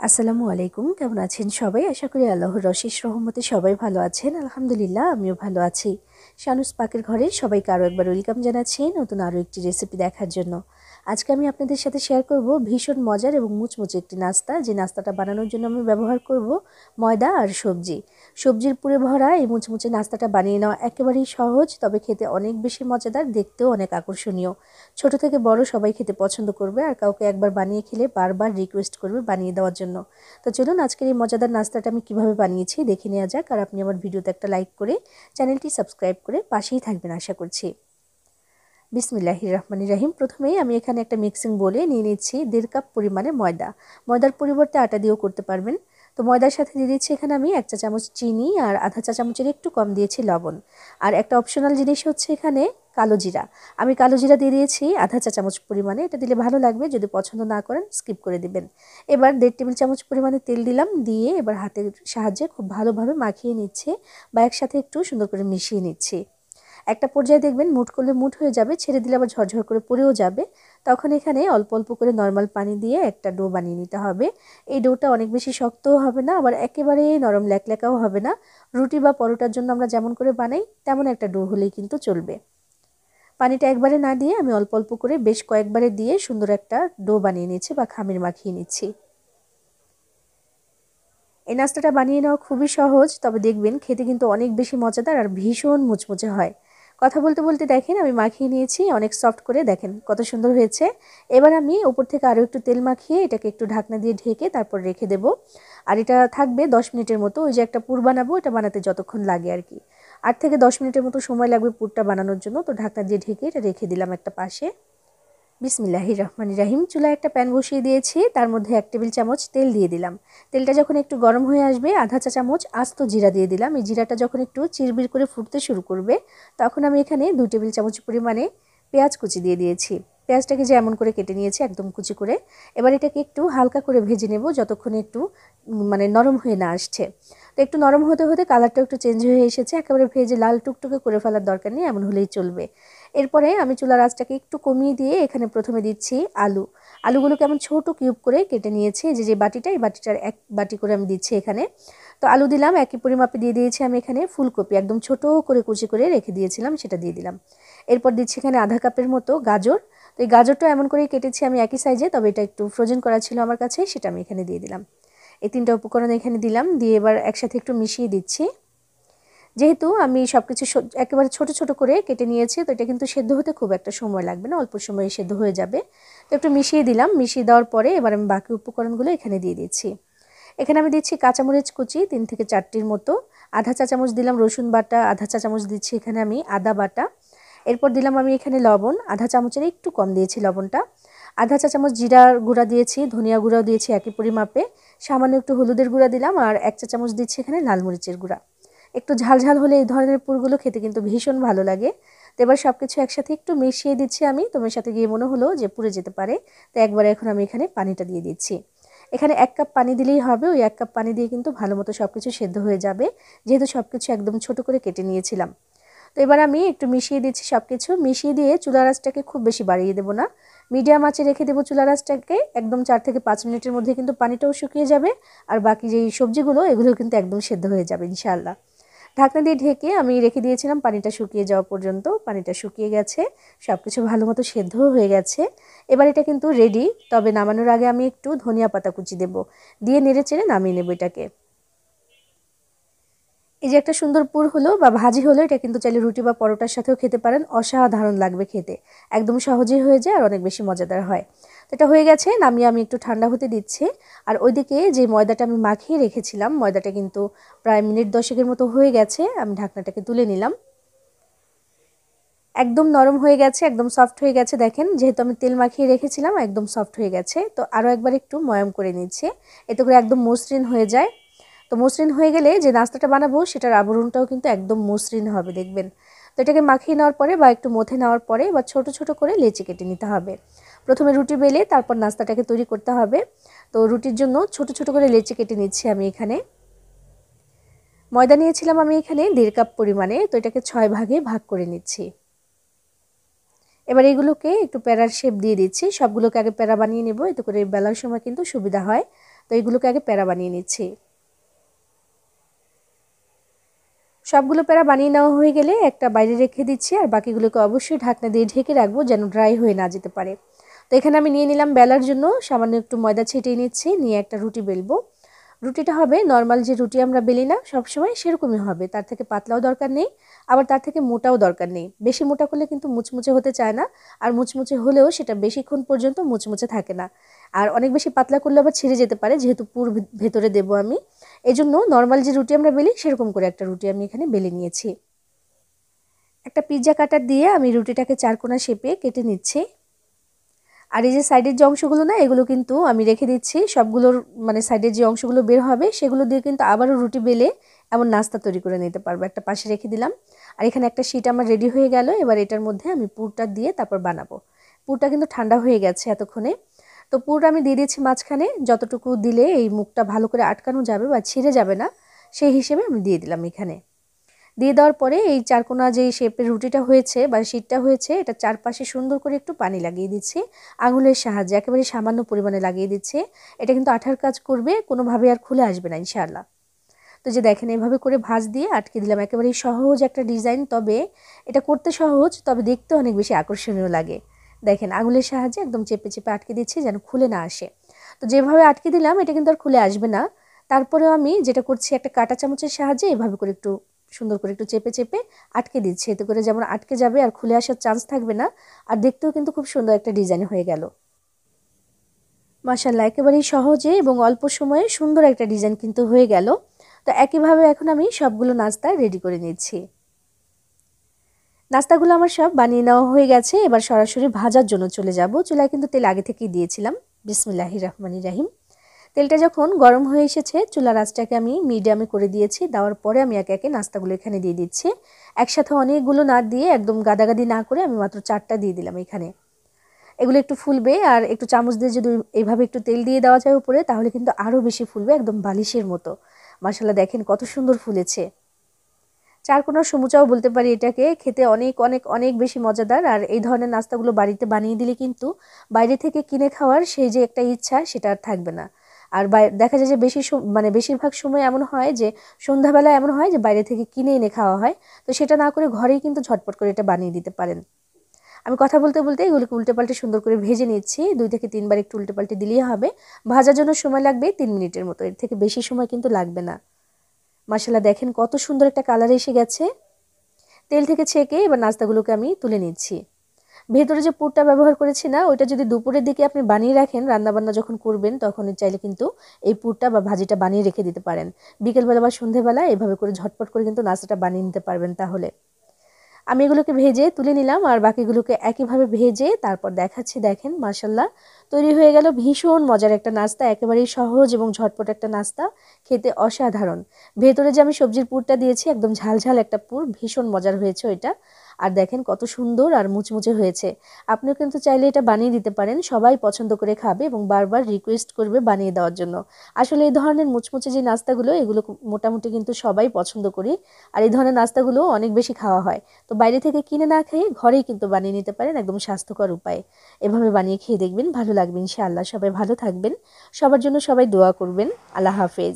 আসসালামু আলাইকুম, কেমন আছেন সবাই? আশা করি আল্লাহর অশেষ রহমতে সবাই ভালো আছেন। আলহামদুলিল্লাহ, আমিও ভালো আছি। শানুস পাকের ঘরে সবাইকে আরও একবার ওয়েলকাম জানাচ্ছি নতুন আরও একটি রেসিপি দেখার জন্য। আজকে আমি আপনাদের সাথে শেয়ার করব ভীষণ মজার এবং মুচমুচে একটি নাস্তা। যে নাস্তাটা বানানোর জন্য আমি ব্যবহার করব ময়দা আর সবজি। সবজির পুরে ভরা এই মুচমুচে নাস্তাটা বানিয়ে নেওয়া একেবারেই সহজ, তবে খেতে অনেক বেশি মজাদার, দেখতেও অনেক আকর্ষণীয়। ছোট থেকে বড় সবাই খেতে পছন্দ করবে, আর কাউকে একবার বানিয়ে খেলে বারবার রিকোয়েস্ট করবে বানিয়ে দেওয়ার জন্য। তো চলুন আজকের এই মজাদার নাস্তাটা আমি কিভাবে বানিয়েছি দেখে নেওয়া যাক। আর আপনি আমার ভিডিওতে একটা লাইক করে চ্যানেলটি সাবস্ক্রাইব করে পাশেই থাকবেন আশা করছি। বিসমিল্লাহির রহমানির রহিম। প্রথমেই আমি এখানে একটা মিক্সিং বোলে নিয়ে নিচ্ছি 1.5 কাপ পরিমাণে ময়দা। ময়দার পরিবর্তে আটা দিয়েও করতে পারবেন। তো ময়দার সাথে দিয়ে দিচ্ছি এখানে আমি 1 চা চামচ চিনি আর আধা চা চামচের একটু কম দিয়েছি লবণ। আর একটা অপশনাল জিনিস হচ্ছে এখানে কালো জিরা। আমি কালো জিরা দিয়ে দিয়েছি আধা চা চামচ পরিমাণে। এটা দিলে ভালো লাগবে, যদি পছন্দ না করেন স্কিপ করে দিবেন। এবার 1.5 টেবিল চামচ পরিমাণে তেল দিলাম, দিয়ে এবার হাতের সাহায্যে খুব ভালোভাবে মাখিয়ে নিচ্ছে বা একসাথে একটু সুন্দর করে মিশিয়ে নিচ্ছি। একটা পর্যায়ে দেখবেন মুঠ করলে মুঠ হয়ে যাবে, ছেড়ে দিলে আবার ঝরঝর করে পড়েও যাবে। তখন এখানে অল্প অল্প করে নর্মাল পানি দিয়ে একটা ডো বানিয়ে নিতে হবে। এই ডোটা অনেক বেশি শক্তও হবে না, আবার একেবারে নরম ল্যাকল্যাকাও হবে না। রুটি বা পরোটার জন্য আমরা যেমন করে বানাই তেমন একটা ডো হলেই কিন্তু চলবে। পানিটা একবারে না দিয়ে আমি অল্প অল্প করে বেশ কয়েকবারে দিয়ে সুন্দর একটা ডো বানিয়ে নিচ্ছি বা খামির মাখিয়ে নিচ্ছি। এই নাস্তাটা বানিয়ে নেওয়া খুবই সহজ, তবে দেখবেন খেতে কিন্তু অনেক বেশি মজাদার আর ভীষণ মুচমুচে হয়। কথা বলতে বলতে দেখেন আমি মাখিয়ে নিয়েছি অনেক সফট করে, দেখেন কত সুন্দর হয়েছে। এবার আমি উপর থেকে আরও একটু তেল মাখিয়ে এটাকে একটু ঢাকনা দিয়ে ঢেকে তারপর রেখে দেব। আর এটা থাকবে 10 মিনিটের মতো। ওই যে একটা পুর বানাবো, এটা বানাতে যতক্ষণ লাগে আর কি, 8 থেকে 10 মিনিটের মতো সময় লাগবে পুরটা বানানোর জন্য। তো ঢাকনা দিয়ে ঢেকে এটা রেখে দিলাম একটা পাশে। বিসমিল্লাহির রহমানির রহিম। চুলায় একটা প্যান বসিয়ে দিয়েছি, তার মধ্যে 1 টেবিল চামচ তেল দিয়ে দিলাম। তেলটা যখন একটু গরম হয়ে আসবে আধা চা চামচ আস্ত জিরা দিয়ে দিলাম। এই জিরাটা যখন একটু চিরবির করে ফুটতে শুরু করবে তখন আমি এখানে 2 টেবিল চামচ পরিমাণে পেঁয়াজ কুচি দিয়ে দিয়েছি। পেঁয়াজটাকে যে এমন করে কেটে নিয়েছি একদম কুচি করে। এবার এটাকে একটু হালকা করে ভেজে নেব যতক্ষণ একটু নরম হয়ে না আসছে। তো একটু নরম হতে হতে কালারটা একটু চেঞ্জ হয়ে এসেছে, একেবারে ভেজে লাল টুকটুকে করে ফেলার দরকার নেই, এমন হলেই চলবে। এরপরে আমি চুলার আঁচটাকে একটু কমিয়ে দিয়ে এখানে প্রথমে দিচ্ছি আলুগুলো কেমন ছোট কিউব করে কেটে নিয়েছি। যে বাটিটা, এই বাটিটার 1 বাটি করে আমি দিচ্ছি এখানে। তো আলু দিলাম, একই পরিমাপে দিয়ে দিয়েছি আমি এখানে ফুলকপি, একদম ছোট করে কুচি করে রেখে দিয়েছিলাম, সেটা দিয়ে দিলাম। এরপর দিচ্ছি এখানে আধা কাপের মতো গাজর। তো এই গাজরটা এমন করেই কেটেছি আমি একই সাইজে, তবে এটা একটু ফ্রোজেন করা ছিল আমার কাছে, সেটা আমি এখানে দিয়ে দিলাম। এই 3টা উপকরণ এখানে দিলাম, দিয়ে এবার একসাথে একটু মিশিয়ে দিচ্ছি। যেহেতু আমি সব কিছু একেবারে ছোট ছোট করে কেটে নিয়েছি, তো এটা কিন্তু সেদ্ধ হতে খুব একটা সময় লাগবে না, অল্প সময়ে সেদ্ধ হয়ে যাবে। তো একটু মিশিয়ে দিলাম, মিশিয়ে দেওয়ার পরে এবার আমি বাকি উপকরণগুলো এখানে দিয়ে দিচ্ছি। এখানে আমি দিচ্ছি কাঁচামরিচ কুচি 3 থেকে 4টির মতো, আধা চা চামচ দিলাম রসুন বাটা, আধা চা চামচ দিচ্ছি এখানে আমি আদা বাটা। এরপর দিলাম আমি এখানে লবণ, আধা চামচের একটু কম দিয়েছি লবণটা। আধা চা চামচ জিরার গুঁড়া দিয়েছি, ধনিয়া গুঁড়াও দিয়েছি একই পরিমাপে। সামান্য একটু হলুদের গুঁড়া দিলাম, আর 1 চা চামচ দিচ্ছি এখানে লাল মরিচের গুঁড়া। একটু ঝাল ঝাল হলে এই ধরনের পুরগুলো খেতে কিন্তু ভীষণ ভালো লাগে। তো এবার সব কিছু একসাথে একটু মিশিয়ে দিচ্ছি আমি। তোমার সাথে গিয়ে মনে হলো যে পুড়ে যেতে পারে, তো একবারে এখন আমি এখানে পানিটা দিয়ে দিচ্ছি। এখানে 1 কাপ পানি দিলেই হবে, ওই 1 কাপ পানি দিয়ে কিন্তু ভালো মতো সব কিছু সেদ্ধ হয়ে যাবে, যেহেতু সব কিছু একদম ছোট করে কেটে নিয়েছিলাম। তো এবার আমি একটু মিশিয়ে দিচ্ছি সব কিছু। মিশিয়ে দিয়ে চুলার আঁচটাকে খুব বেশি বাড়িয়ে দেবো না, মিডিয়াম আঁচে রেখে দেবো চুলার আঁচটাকে। একদম 4 থেকে 5 মিনিটের মধ্যে কিন্তু পানিটাও শুকিয়ে যাবে, আর বাকি যেই সবজিগুলো এগুলো কিন্তু একদম সেদ্ধ হয়ে যাবে ইনশাআল্লাহ। ঢাকনা দিয়ে ঢেকে আমি রেখে দিয়েছিলাম পানিটা শুকিয়ে যাওয়া পর্যন্ত। পানিটা শুকিয়ে গেছে, সব কিছু ভালো মতো সেদ্ধও হয়ে গেছে। এবার এটা কিন্তু রেডি, তবে নামানোর আগে আমি একটু ধনিয়া পাতা কুচি দেব, দিয়ে নেড়ে চেড়ে নামিয়ে নেব এটাকে। এই যে একটা সুন্দর পুর হলো বা ভাজি হলো, এটা কিন্তু চাইলে রুটি বা পরোটার সাথেও খেতে পারেন, অসাধারণ লাগবে খেতে। একদম সহজেই হয়ে যায় আর অনেক বেশি মজাদার হয়। তো এটা হয়ে গেছে, নামিয়ে আমি একটু ঠান্ডা হতে দিচ্ছি। আর ওইদিকে যে ময়দাটা আমি মাখিয়ে রেখেছিলাম, ময়দাটা কিন্তু প্রায় মিনিট 10 মতো হয়ে গেছে। আমি ঢাকনাটাকে তুলে নিলাম। একদম নরম হয়ে গেছে, একদম সফট হয়ে গেছে, দেখেন যেহেতু আমি তেল মাখিয়ে রেখেছিলাম একদম সফট হয়ে গেছে। তো আরও একবার একটু ময়াম করে নিচ্ছে, এতে করে একদম মসৃণ হয়ে যায়। তো মসৃণ হয়ে গেলে যে নাস্তাটা বানাবো সেটার আবরণটাও কিন্তু একদম মসৃণ হবে দেখবেন। তো এটাকে মাখিয়ে নেওয়ার পরে বা একটু মথে নেওয়ার পরে বা ছোট ছোট করে লেচি কেটে নিতে হবে। প্রথমে রুটি বেলে তারপর নাস্তাটাকে তৈরি করতে হবে। তো রুটির জন্য ছোট ছোট করে লেচি কেটে নিচ্ছি আমি এখানে। ময়দা নিয়েছিলাম আমি এখানে 1.5 কাপ পরিমাণে, তো এটাকে 6 ভাগে ভাগ করে নিচ্ছি। এবার এগুলোকে একটু প্যারার শেপ দিয়ে দিচ্ছি, সবগুলোকে আগে প্যারা বানিয়ে নেব, এতে করে বেলার সময় কিন্তু সুবিধা হয়। তো এগুলোকে আগে প্যারা বানিয়ে নিচ্ছি। সবগুলো প্যারা বানিয়ে নেওয়া হয়ে গেলে একটা বাইরে রেখে দিচ্ছি, আর বাকিগুলোকে অবশ্যই ঢাকনা দিয়ে ঢেকে রাখবো যেন ড্রাই হয়ে না যেতে পারে। তো এখানে আমি নিয়ে নিলাম বেলার জন্য সামান্য একটু ময়দা ছিটিয়ে নিচ্ছি, নিয়ে একটা রুটি বেলবো। রুটিটা হবে নর্মাল যে রুটি আমরা বেলি না সবসময় সেরকমই হবে, তার থেকে পাতলাও দরকার নেই, আবার তার থেকে মোটাও দরকার নেই। বেশি মোটা করলে কিন্তু মুচমুচে হতে চায় না, আর মুচমুচে হলেও সেটা বেশিক্ষণ পর্যন্ত মুচমুচে থাকে না। আর অনেক বেশি পাতলা করলে আবার ছিঁড়ে যেতে পারে, যেহেতু পুর ভেতরে দেবো আমি। এই জন্য নর্মাল যে রুটি আমরা বেলি সেরকম করে একটা রুটি আমি এখানে বেলে নিয়েছি। একটা পিৎজা কাটার দিয়ে আমি রুটিটাকে চারকোনা শেপে কেটে নিচ্ছি। আর এই যে সাইডের যে অংশগুলো না, এগুলো কিন্তু আমি রেখে দিচ্ছি। সবগুলোর মানে সাইডের যে অংশগুলো বের হবে সেগুলো দিয়ে কিন্তু আবারও রুটি বেলে এমন নাস্তা তৈরি করে নিতে পারবো। একটা পাশে রেখে দিলাম। আর এখানে একটা শিট আমার রেডি হয়ে গেল। এবার এটার মধ্যে আমি পুরটা দিয়ে তারপর বানাবো। পুরটা কিন্তু ঠান্ডা হয়ে গেছে এতক্ষণে। তো পুর আমি দিয়ে দিয়েছি মাঝখানে, যতটুকু দিলে এই মুখটা ভালো করে আটকানো যাবে বা ছিঁড়ে যাবে না সেই হিসেবে আমি দিয়ে দিলাম এখানে। দিয়ে দেওয়ার পরে এই চারকোনা যে শেপের রুটিটা হয়েছে বা শিটটা হয়েছে, এটা চারপাশে সুন্দর করে একটু পানি লাগিয়ে দিচ্ছি আঙুলের সাহায্যে, একেবারে সামান্য পরিমাণে লাগিয়ে দিচ্ছি। এটা কিন্তু আঠার কাজ করবে, কোনোভাবে আর খুলে আসবে না ইনশাআল্লাহ। তো যে দেখেন এভাবে করে ভাঁজ দিয়ে আটকে দিলাম। একেবারেই সহজ একটা ডিজাইন, তবে এটা করতে সহজ, তবে দেখতে অনেক বেশি আকর্ষণীয় লাগে। দেখেন আঙুলের সাহায্যে একদম চেপে চেপে আটকে দিচ্ছি যেন খুলে না আসে। তো যেভাবে আটকে দিলাম এটা কিন্তু আর খুলে আসবে না। তারপরেও আমি যেটা করছি, একটা কাঁটা চামচের সাহায্যে এভাবে করে একটু সুন্দর করে একটু চেপে চেপে আটকে দিচ্ছি, এতে করে যেমন আটকে যাবে আর খুলে আসার চান্স থাকবে না, আর দেখতেও কিন্তু খুব সুন্দর একটা ডিজাইন হয়ে গেল। মাশাআল্লাহ, একেবারেই সহজে এবং অল্প সময়ে সুন্দর একটা ডিজাইন কিন্তু হয়ে গেল। তো একইভাবে এখন আমি সবগুলো নাস্তা রেডি করে নিচ্ছি। নাস্তাগুলো আমার সব বানিয়ে নেওয়া হয়ে গেছে। এবার সরাসরি ভাজার জন্য চলে যাব। চুলায় কিন্তু তেল আগে থেকেই দিয়েছিলাম। বিসমিল্লাহির রহমানির রহিম। তেলটা যখন গরম হয়ে এসেছে, চুলার আঁচটাকে আমি মিডিয়ামে করে দিয়েছি। দেওয়ার পরে আমি একে একে নাস্তাগুলো এখানে দিয়ে দিচ্ছি। একসাথে অনেকগুলো না দিয়ে একদম গাদাগাদি না করে আমি মাত্র 4টা দিয়ে দিলাম এখানে। এগুলো একটু ফুলবে, আর একটু চামচ দিয়ে যদি এইভাবে একটু তেল দিয়ে দেওয়া যায় উপরে, তাহলে কিন্তু আরও বেশি ফুলবে, একদম বালিশের মতো। মাশাআল্লাহ, দেখেন কত সুন্দর ফুলেছে। চারকোনার সমুচাও বলতে পারি এটাকে, খেতে অনেক অনেক অনেক বেশি মজাদার। আর এই ধরনের নাস্তাগুলো বাড়িতে বানিয়ে দিলে কিন্তু বাইরে থেকে কিনে খাওয়ার সেই যে একটা ইচ্ছা সেটা আর থাকবে না। আর দেখা যায় যে মানে বেশিরভাগ সময় এমন হয় যে সন্ধ্যাবেলা এমন হয় যে বাইরে থেকে কিনে এনে খাওয়া হয়। তো সেটা না করে ঘরেই কিন্তু ঝটপট করে এটা বানিয়ে দিতে পারেন। আমি কথা বলতে বলতে এগুলোকে উল্টে পাল্টে সুন্দর করে ভেজে নিচ্ছি। 2 থেকে 3 বার একটু উল্টে পাল্টে দিলেই হবে। ভাজার জন্য সময় লাগবে 3 মিনিটের মতো, এর থেকে বেশি সময় কিন্তু লাগবে না। মাশাআল্লাহ, দেখেন কত সুন্দর একটা কালার এসে গেছে। তেল থেকে ছেঁকে এবার নাস্তাগুলোকে আমি তুলে নিচ্ছি। ভেতরে যে পুরটা ব্যবহার করেছি না, ওইটা যদি দুপুরের দিকে আপনি বানিয়ে রাখেন, রান্নাবান্না যখন করবেন তখন চাইলে কিন্তু এই পুরটা বা ভাজিটা বানিয়ে রেখে দিতে পারেন। বিকেলবেলা বা সন্ধ্যেবেলা এভাবে করে ঝটপট করে কিন্তু নাস্তাটা বানিয়ে নিতে পারবেন। তাহলে আমি এগুলোকে ভেজে তুলে নিলাম, আর বাকিগুলোকে একইভাবে ভেজে তারপর দেখাচ্ছি। দেখেন মাশাআল্লাহ, তৈরি হয়ে গেল ভীষণ মজার একটা নাস্তা। একেবারেই সহজ এবং ঝটপট একটা নাস্তা, খেতে অসাধারণ। ভেতরে যে আমি সবজির পুরটা দিয়েছি একদম ঝালঝাল একটা পুর, ভীষণ মজার হয়েছে ওইটা। আর দেখেন কত সুন্দর আর মুচমুচে হয়েছে। আপনিও কিন্তু চাইলে এটা বানিয়ে দিতে পারেন, সবাই পছন্দ করে খাবে এবং বারবার রিকোয়েস্ট করবে বানিয়ে দেওয়ার জন্য। আসলে এই ধরনের মুচমুচে যে নাস্তাগুলো, এগুলো মোটামুটি কিন্তু সবাই পছন্দ করি, আর এই ধরনের নাস্তাগুলো অনেক বেশি খাওয়া হয়। তো বাইরে থেকে কিনে না খেয়ে ঘরেই কিন্তু বানিয়ে নিতে পারেন একদম স্বাস্থ্যকর উপায়ে। এভাবে বানিয়ে খেয়ে দেখবেন, ভালো লাগবে ইনশাআল্লাহ। সবাই ভালো থাকবেন, সবার জন্য সবাই দোয়া করবেন। আল্লাহ হাফেজ।